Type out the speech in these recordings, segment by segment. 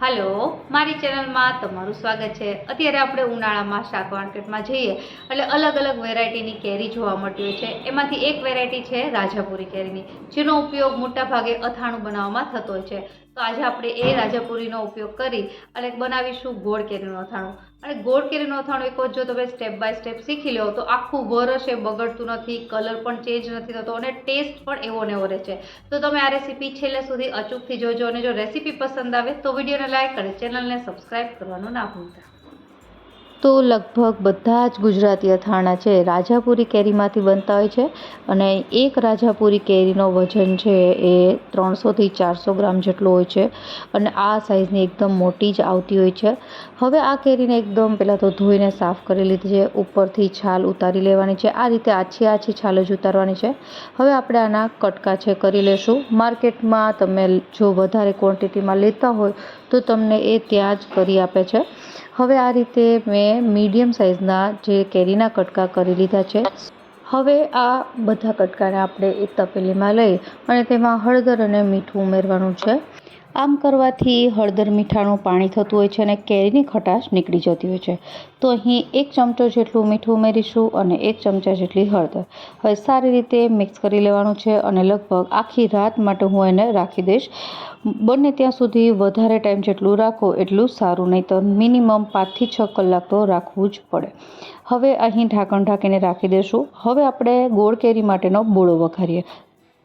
Hello मारी channel में तमारुं स्वागत है। अत्यारे आपणे उनाळामां शाक मार्केटमां जईए એટલે अलग अलग वेरायटीनी केरी जोवा मळती होय छे। एमांथी एक वेरायटी छे राजापुरी केरीनी, जेनो उपयोग मोटा भागे अथाणुं बनाववामां थतो होय छे। तो आज आपणे ए राजापुरीनो उपयोग करी अने बनावीशुं गोळ केरीनुं अथाणुं। अने गोळ केरीनुं अथाणुं एक वखत जो तमे स्टेप बाय स्टेप शीखी लो तो आखुं वरस ए बगड़तुं नथी, कलर पण चेन्ज नथी थतो अने टेस्ट पण एवो ने एवो रहे छे। तो तमे आ रेसिपी छेल्ले सुधी अचूकथी जोजो अने जो रेसिपी पसंद आवे तो विडियोने लाइक अने चेनलने सब्सक्राइब करवानुं ना भूलता। तो लगभग बधा ज गुजराती अथाणा छे राजापुरी केरीमांथी बनता होय छे अने एक राजापुरी केरीनो वजन छे ए 300 થી 400 ग्राम जेटलो होय छे अने आ साइजनी एकदम मोटी ज आवती होय छे। हवे आ केरीने एकदम पहेला तो धोईने साफ करी लीधी छे, उपरथी छाल उतारी लेवानी छे। आ रीते आછી आછી छाल ज उतारवानी छे। हवे आपणे आना कटका छे करी लेशुं। मार्केटमां तमे जो वधारे क्वोंटिटीमां लेता होय तो तमने ए त्यां ज करी आपे छे। हवे आ रीते मैं मीडियम साइजना जे केरीना कटका करी लीधा छे। हवे आ बधा कटकाने आपणे एक तपेलीमां लई अने तेमां हळदर अने मीठुं उमेरवानुं छे। आम करवाथी हळदर मीठानुं पाणी थतुं होय छे अने केरीनी खटाश निकળી जती होय छे। तो अहीं 1 चमचो जेटલું मीठું उमेरीशुं अने 1 चमचा जेटली हळदर। हवे सारी रीते मिक्स करी लेवानुं छे अने लगभग आखी रात माटे हुं एने राखी दईश। बने त्यां सुधी वधारे टाइम जेटલું राखो एटલું सारूं, नहींतर मिनिमम 5 થી 6 कलाक तो राखવું જ પડે। હવે અહીં ઢાંકણ ઢાંકીને રાખી દેશું। હવે આપણે ગોળ કેરી માટેનો બોળો વઘારીએ।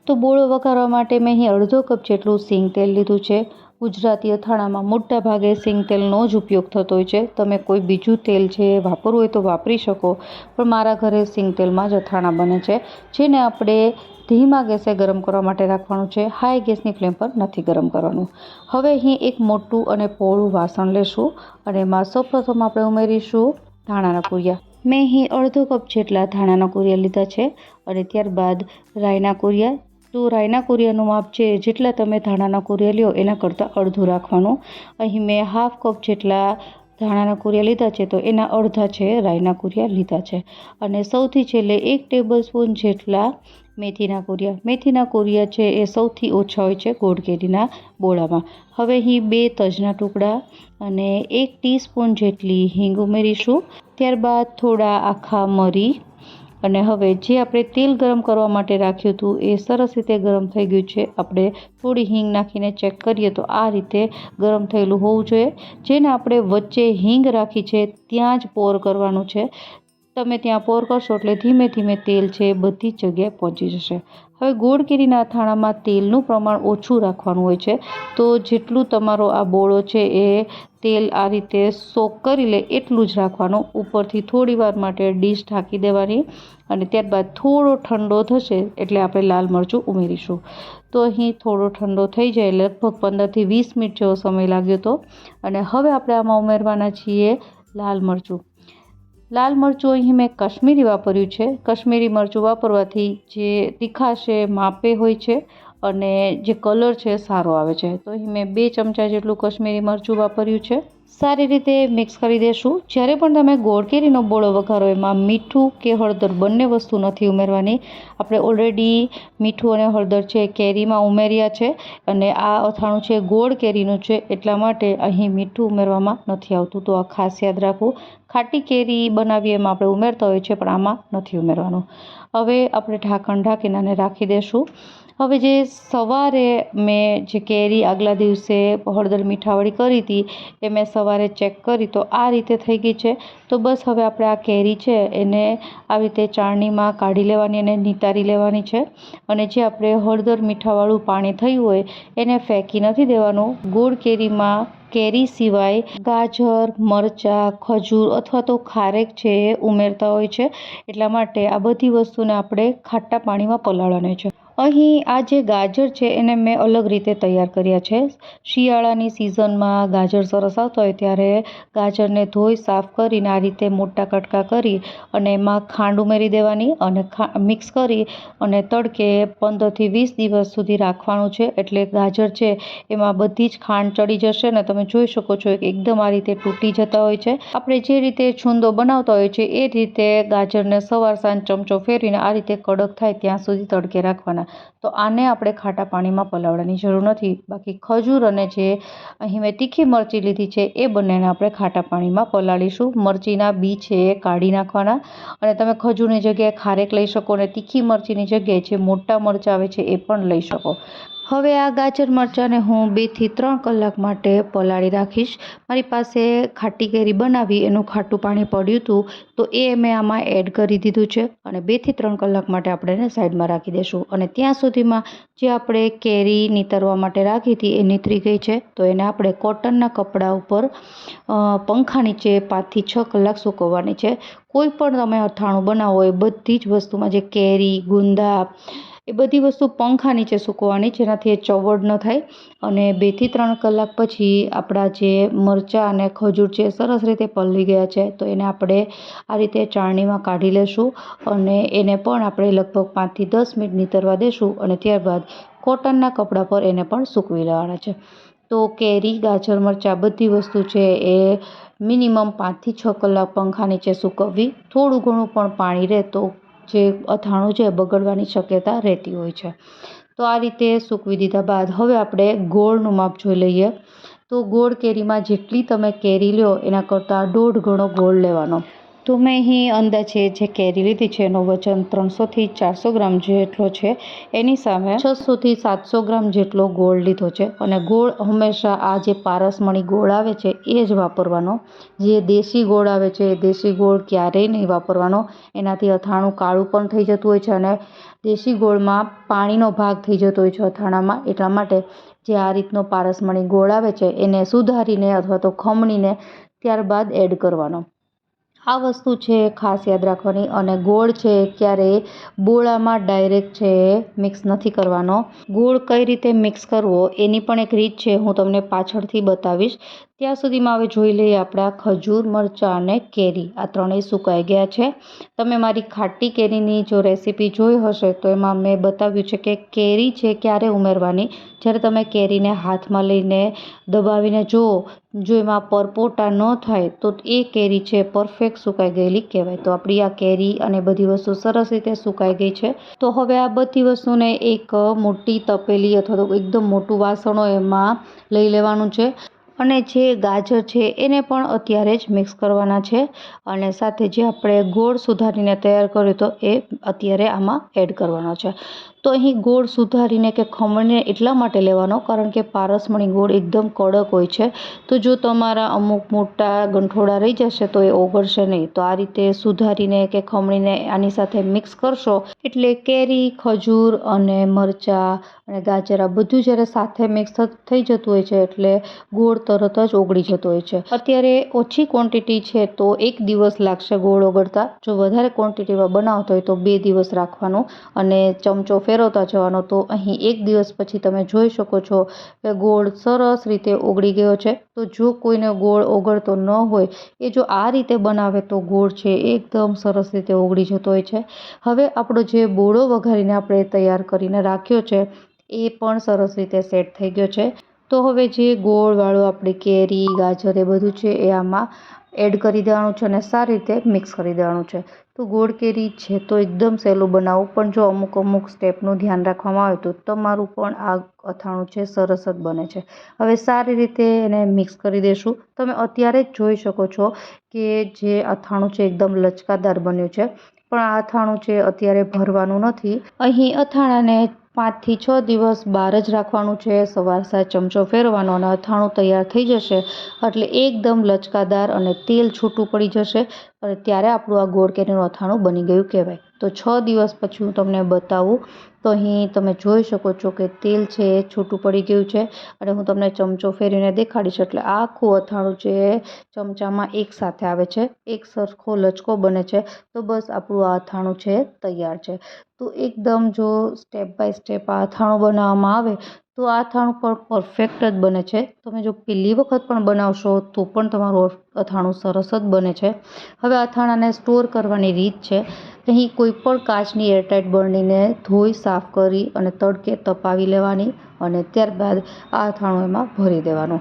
तो बोळो वघारवा माटे मैं अहीं अर्धो कप जेटलुं सींग तेल लीधुं छे। गुजराती अथाणामां मोटा भागे सींग तेलनो ज उपयोग थतो होय छे। तमे कोई बीजुं तेल छे वापरवुं होय तो वापरी शको, पण मारा घरे सींग तेलमां ज अथाणा बने छे, जेने आपणे धीमा गैसे गरम करवा माटे राखवानुं छे। हाई गैसनी फ्लेम पर नथी गरम करवानुं। हवे अहीं एक मोटुं अने पोळुं वासण लेशुं अने एमां सौप्रथम आपणे उमेरीशुं धाणाना कूरिया। मैं अहीं अर्धो कप जेटला धाणाना कूरिया लीधा छे अने त्यारबाद राईना कूरिया। तो राईना कूरियानुं माप छे जेटला तमे धाणाना कूरिया ल्यो एना करતાં अर्धुं राखवानुं। અહીં મેં હાફ કપ જેટલા ધાણાના કૂરિયા લીધા છે તો એના અડધા છે રાઈના કૂરિયા લીધા છે અને સૌથી છેલ્લે 1 ટેબલસ્પૂન જેટલા મેથીના કૂરિયા છે એ સૌથી ઓછા હોય છે ગોળ કેરીના બોળામાં। હવે અહીં 2 તજના ટુકડા અને 1 ટીસ્પૂન જેટલી હિંગ ઉમેરીશું। ત્યારબાદ થોડા આખા મરી અને હવે જે આપણે તેલ ગરમ કરવા માટે રાખ્યું હતું એ સરસ રીતે ગરમ થઈ ગયું છે। આપણે થોડી હિંગ નાખીને ચેક કરીએ તો આ રીતે ગરમ થયેલું હોવું જોઈએ। જેને આપણે વચ્ચે હિંગ રાખી છે ત્યાં જ પોર કરવાનું છે। તમે ત્યાં પોર કરશો એટલે ધીમે ધીમે તેલ છે બધી જ જગ્યાએ પહોંચી જશે। હવે ગોળ કેરીના અથાણામાં તેલનું પ્રમાણ ઓછું રાખવાનું હોય છે, તો જેટલું તમારો આ બોળો છે એ તેલ આ રીતે સોક કરી લે એટલું જ રાખવાનું। ઉપરથી થોડી વાર માટે ડીશ ઢાંકી દેવાની અને ત્યારબાદ થોડો ઠંડો થશે એટલે આપણે લાલ મરચું ઉમેરીશું। તો અહીં થોડો ઠંડો થઈ જાય, લગભગ 15 થી 20 મિનિટ જેવો સમય લાગ્યો હતો અને હવે આપણે આમાં ઉમેરવાના છીએ લાલ મરચું। लाल मरचुं अहीं मैं कश्मीरी वापर्युं छे। कश्मीरी मरचुं वापरवाथी जे तीखाश मापे होय छे अने जे कलर छे सारो आवे छे। तो अहीं मैं 2 चमचा जेटलुं कश्मीरी मरचुं वापर्युं छे। सारी रीते मिक्स करी देशुं। ज्यारे पण तमे गोळ केरीनो बोळो वघारो एमां मीठुं के हळदर बंने वस्तु नथी उमेरवानी। आपणे ऑलरेडी मीठुं अने हळदर छे केरीमां उमेर्या छे अने आ अथाणुं छे गोळ केरीनुं छे એટલા માટે અહીં મીઠું ઉમેરવામાં નથી આવતું। તો આ ખાસ યાદ રાખવું। ખાટી કેરી બનાવીએ એમાં આપણે ઉમેરતા હોઈએ છીએ પણ આમાં નથી ઉમેરવાનું। હવે આપણે ઢાંકણ ઢાંકીને આને રાખી દેશું। હવે જે સવારે મેં જે કેરી આગલા દિવસે હળદર મીઠાવાળી કરી હતી એ મેં સવારે ચેક કરી તો આ રીતે થઈ ગઈ છે। તો બસ હવે આપણે આ કેરી છે એને આવી રીતે ચાળણીમાં કાઢી લેવાની અને નિતારી લેવાની છે અને જે આપણે હળદર મીઠાવાળું પાણી થયું હોય એને ફેંકી નથી દેવાનું। ગોળ કેરીમાં કેરી સિવાય ગાજર, મરચાં, ખજૂર અથવા તો ખારેક છે એ ઉમેરતા હોય છે, એટલા માટે આ બધી વસ્તુને આપણે ખાટા પાણીમાં પલાળવાની છે। અહીં આ જે ગાજર છે એને મેં અલગ રીતે તૈયાર કર્યા છે। શિયાળાની સિઝનમાં ગાજર સરસ આવતા હોય ત્યારે ગાજરને ધોઈ સાફ કરીને આ રીતે મોટા કટકા કરી અને એમાં ખાંડ ઉમેરી દેવાની અને મિક્સ કરી અને તડકે 15 થી 20 દિવસ સુધી રાખવાનું છે। એટલે ગાજર છે એમાં બધી જ ખાંડ ચડી જશે અને તમે જોઈ શકો છો કે એકદમ આ રીતે તૂટી જતા હોય છે। આપણે જે રીતે છૂંદો બનાવતા હોય છે એ રીતે ગાજરને સવાર સાંજ ચમચો ફેરવીને આ રીતે કડક થાય ત્યાં સુધી તડકે રાખવાના। તો આને આપણે ખાટા પાણીમાં પલાળવાની જરૂર નથી. બાકી ખજૂર અને જે અહીં મેં તીખી મરચી લીધી છે એ બંનેને આપણે ખાટા પાણીમાં પલાળીશું. મરચીના બી છે એ કાઢી નાખવાના અને તમે ખજૂરની જગ્યાએ ખારેક લઈ શકો અને તીખી મરચીની જગ્યાએ જે મોટા મરચાં આવે છે એ પણ લઈ શકો. હવે આ ગાજર મરચાંને હું 2 થી 3 કલાક માટે પલાળી રાખીશ. મારી પાસે ખાટી કેરી બનાવી એનું ખાટું પાણી પડ્યું હતું તો એ મેં આમાં એડ કરી દીધું છે અને 2 થી 3 કલાક માટે આપણે એને સાઈડમાં રાખી દઈશું. અને ત્યાં સુધીમાં જે આપણે કેરી નીતરવા માટે રાખી હતી એ નીતરી ગઈ છે. તો એને આપણે કોટનના કપડા ઉપર પંખા નીચે 5 થી 6 કલાક સૂકવવાની છે. કોઈ પણ તમે અથાણું બનાવો એ બધી જ વસ્તુમાં જે કેરી, ગુંદા એ બધી વસ્તુ પંખા નીચે સૂકવવાની, જેનાથી એ ચવડ ન થાય. અને 2 થી 3 કલાક પછી આપણા જે મરચાં અને ખજૂર છે સરસ રીતે પલળી ગયા છે. તો એને આપણે આ રીતે ચાળણીમાં કાઢી લેશું અને એને પણ આપણે લગભગ 5 થી 10 મિનિટ નીતરવા દેશું અને ત્યારબાદ કોટનના કપડા પર એને પણ સૂકવી લેવાના છે. તો કેરી, ગાજર, મરચાં બધી વસ્તુ છે એ મિનિમમ 5 થી 6 કલાક પંખા નીચે સૂકવવી. થોડું ઘણું પણ પાણી રહે તો જે અથાણું છે બગડવાની શક્યતા રહેતી હોય છે. તો આ રીતે સૂકવી દીધા બાદ હવે આપણે ગોળનું માપ જોઈ લઈએ. તો ગોળ કેરીમાં જેટલી તમે કેરી લો એના કરતાં 1.5 ગણો ગોળ લેવાનો. તો મેં અહીં અંદાજે જે કેરી લીધી છે એનું વજન 300 થી 400 ગ્રામ જેટલો છે. એની સામે 600 થી 700 ગ્રામ જેટલો ગોળ લીધો છે. અને ગોળ હંમેશા આ જે પારસમણી ગોળ આવે છે એ જ વાપરવાનો. જે દેશી ગોળ આવે છે એ દેશી ગોળ ક્યારેય નહીં વાપરવાનો. એનાથી અથાણું કાળું પણ થઈ જતું હોય છે અને દેશી ગોળમાં પાણીનો ભાગ થઈ જતો હોય છે અથાણામાં. એટલા માટે જે આ રીતનો પારસમણી ગોળ આવે છે એને સુધારીને અથવા તો ખમણીને ત્યારબાદ એડ કરવાનો. આ વસ્તુ છે ખાસ યાદ રાખવાની. અને ગોળ છે ક્યારેય બોળામાં ડાયરેક્ટ છે મિક્સ નથી કરવાનો. ગોળ કઈ રીતે મિક્સ કરવો એની પણ એક રીત છે, હું તમને પાછળથી બતાવીશ. ત્યાં સુધીમાં હવે જોઈ લઈએ આપણા ખજૂર, મરચાં અને કેરી આ ત્રણેય સુકાઈ ગયા છે. તમે મારી ખાટી કેરીની જો રેસીપી જોઈ હશે તો એમાં મેં બતાવ્યું છે કે કેરી છે ક્યારે ઉમેરવાની. જ્યારે તમે કેરીને હાથમાં લઈને દબાવીને જુઓ, જો એમાં પરપોટા ન થાય તો એ કેરી છે પરફેક્ટ સુકાઈ ગયેલી કહેવાય. તો આપણી આ કેરી અને બધી વસ્તુ સરસ રીતે સુકાઈ ગઈ છે. તો હવે આ બધી વસ્તુને એક મોટી તપેલી અથવા તો એકદમ મોટું વાસણ હોય એમાં લઈ લેવાનું છે. અને જે ગાજર છે એને પણ અત્યારે જ મિક્સ કરવાના છે. અને સાથે જે આપણે ગોળ સુધારીને તૈયાર કર્યો હતો એ અત્યારે આમાં એડ કરવાનો છે. તો અહીં ગોળ સુધારીને કે ખમણીને એટલા માટે લેવાનો કારણ કે પારસમણી ગોળ એકદમ કડક હોય છે. તો જો તમારા અમુક મોટા ગંઠોડા રહી જશે તો એ ઓગળશે નહીં. તો આ રીતે સુધારીને કે ખમણીને આની સાથે મિક્સ કરશો એટલે કેરી, ખજૂર અને મરચાં અને ગાજર આ બધું જ્યારે સાથે મિક્સ થઈ જતું હોય છે એટલે ગોળ તરત જ ઓગળી જતો હોય છે. અત્યારે ઓછી ક્વોન્ટિટી છે તો 1 દિવસ લાગશે ગોળ ઓગળતા. જો વધારે ક્વોન્ટિટીમાં બનાવતો હોય તો 2 દિવસ રાખવાનું અને ચમચો ફેરવતા જવાનો. તો અહીં 1 દિવસ પછી તમે જોઈ શકો છો કે ગોળ સરસ રીતે ઓગળી ગયો છે. તો જો કોઈને ગોળ ઓગળતો ન હોય એ જો આ રીતે બનાવે તો ગોળ છે એકદમ સરસ રીતે ઓગળી જતો હોય છે. હવે આપણો જે બોળો વઘારીને આપણે તૈયાર કરીને રાખ્યો છે એ પણ સરસ રીતે સેટ થઈ ગયો છે. તો હવે જે ગોળવાળું આપણી કેરી, ગાજર એ બધું છે એ આમાં એડ કરી દેવાનું છે અને સારી રીતે મિક્સ કરી દેવાનું છે. તો ગોળ કેરી છે તો એકદમ સહેલું બનાવવું, પણ જો અમુક સ્ટેપનું ધ્યાન રાખવામાં આવે તો તમારું પણ આ અથાણું છે સરસ જ બને છે. હવે સારી રીતે એને મિક્સ કરી દઈશું. તમે અત્યારે જ જોઈ શકો છો કે જે અથાણું છે એકદમ લચકાદાર બન્યું છે. પણ આ અથાણું છે અત્યારે ભરવાનું નથી. અહીં અથાણાને 5 થી 6 દિવસ બહાર જ રાખવાનું છે. સવાર સાંજ ચમચો ફેરવવાનો અને અથાણું તૈયાર થઈ જશે એટલે એકદમ લચકાદાર અને તેલ છૂટું પડી જશે અને ત્યારે આપણું આ ગોળ કેરીનું અથાણું બની ગયું કહેવાય. તો 6 દિવસ પછી હું તમને બતાવું તો અહીં તમે જોઈ શકો છો કે તેલ છે એ છૂટું પડી ગયું છે અને હું તમને ચમચો ફેરવીને દેખાડીશ એટલે આખું અથાણું છે ચમચામાં એક સાથે આવે છે, એક સરખો લચકો બને છે. તો બસ આપણું આ અથાણું છે તૈયાર છે. તો એકદમ જો સ્ટેપ બાય સ્ટેપ આ અથાણું બનાવવામાં આવે તો આ અથાણું પણ પરફેક્ટ જ બને છે. તમે જો પહેલી વખત પણ બનાવશો તો પણ તમારું અથાણું સરસ જ બને છે. હવે અથાણાને સ્ટોર કરવાની રીત છે. અહીં કોઈ પણ કાચની એરટાઇટ બરણીને ધોઈ સાફ કરી અને તડકે તપાવી લેવાની અને ત્યારબાદ આ અથાણું એમાં ભરી દેવાનું.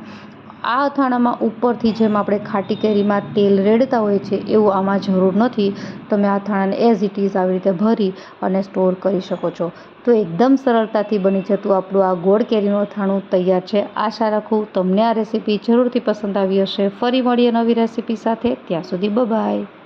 આ અથાણામાં ઉપરથી જેમ આપણે ખાટી કેરીમાં તેલ રેડતા હોય છે એવું આમાં જરૂર નથી. તમે આ અથાણાને એઝ ઇટ ઇઝ આવી રીતે ભરી અને સ્ટોર કરી શકો છો. તો એકદમ સરળતાથી બની જતું આપણું આ ગોળ કેરીનું અથાણું તૈયાર છે. આશા રાખું તમને આ રેસીપી જરૂરથી પસંદ આવી હશે. ફરી મળીએ નવી રેસીપી સાથે. ત્યાં સુધી બાય.